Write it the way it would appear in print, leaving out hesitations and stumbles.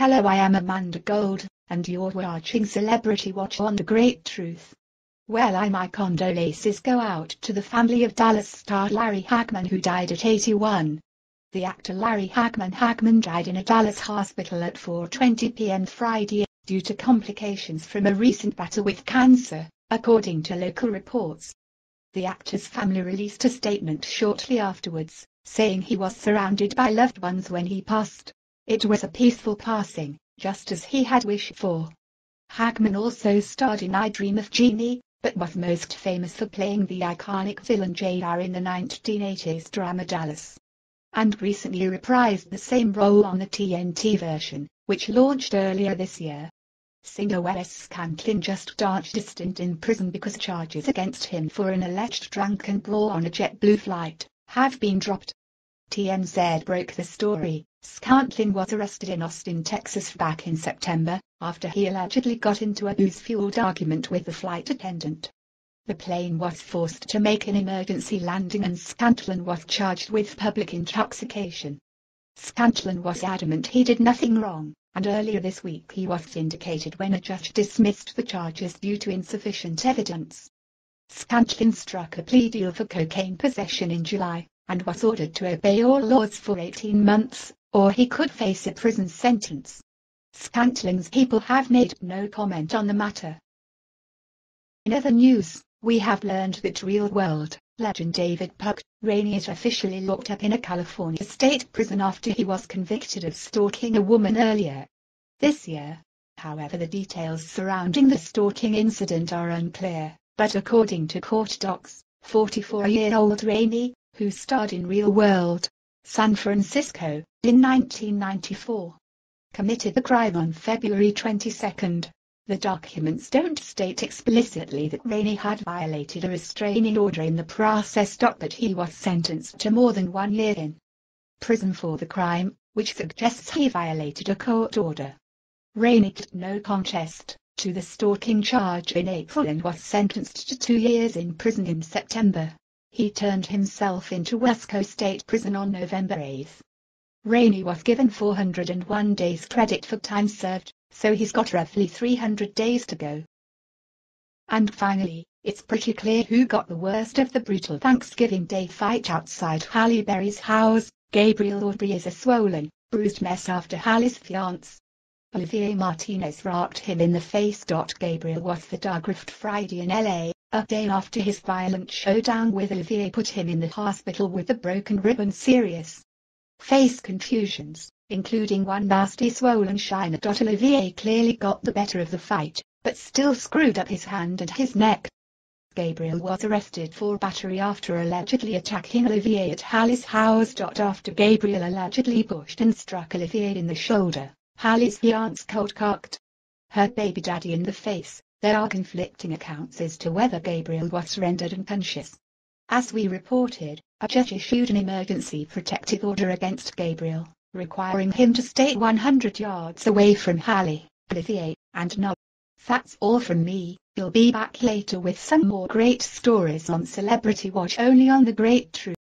Hello, I am Amanda Gold, and you're watching Celebrity Watch on The Great Truth. Well, my condolences go out to the family of Dallas star Larry Hagman, who died at 81. The actor Larry Hagman died in a Dallas hospital at 4:20 p.m. Friday, due to complications from a recent battle with cancer, according to local reports. The actor's family released a statement shortly afterwards, saying he was surrounded by loved ones when he passed. It was a peaceful passing, just as he had wished for. Hagman also starred in I Dream of Jeannie, but was most famous for playing the iconic villain JR in the 1980s drama Dallas. And recently reprised the same role on the TNT version, which launched earlier this year. Singer Wes Scantlin just died a stint in prison because charges against him for an alleged drunken brawl on a JetBlue flight have been dropped. TMZ broke the story. Scantlin was arrested in Austin, Texas back in September, after he allegedly got into a booze-fueled argument with the flight attendant. The plane was forced to make an emergency landing and Scantlin was charged with public intoxication. Scantlin was adamant he did nothing wrong, and earlier this week he was vindicated when a judge dismissed the charges due to insufficient evidence. Scantlin struck a plea deal for cocaine possession in July, and was ordered to obey all laws for 18 months, or he could face a prison sentence. Scantlin's people have made no comment on the matter. In other news, we have learned that Real World legend David Puck Rainey is officially locked up in a California state prison after he was convicted of stalking a woman earlier this year. However, the details surrounding the stalking incident are unclear, but according to court docs, 44-year-old Rainey, who starred in Real World San Francisco in 1994, committed the crime on February 22. The documents don't state explicitly that Rainey had violated a restraining order in the process, but he was sentenced to more than 1 year in prison for the crime, which suggests he violated a court order. Rainey pled no contest to the stalking charge in April and was sentenced to 2 years in prison in September. He turned himself into Wasco State Prison on November 8. Rainey was given 401 days credit for time served, so he's got roughly 300 days to go. And finally, it's pretty clear who got the worst of the brutal Thanksgiving Day fight outside Halle Berry's house. Gabriel Audrey is a swollen, bruised mess after Halle's fiancé, Olivier Martinez, rocked him in the face. Gabriel was photographed Friday in LA, a day after his violent showdown with Olivier put him in the hospital with a broken rib and serious face contusions, including one nasty swollen shiner. Olivier clearly got the better of the fight, but still screwed up his hand and his neck. Gabriel was arrested for battery after allegedly attacking Olivier at Halle's house. After Gabriel allegedly pushed and struck Olivier in the shoulder, Halle's fiancée cold-cocked her baby daddy in the face. There are conflicting accounts as to whether Gabriel was rendered unconscious. As we reported, a judge issued an emergency protective order against Gabriel, requiring him to stay 100 yards away from Halle, Olivier, and Nob. That's all from me. We'll be back later with some more great stories on Celebrity Watch, only on The Great Truth.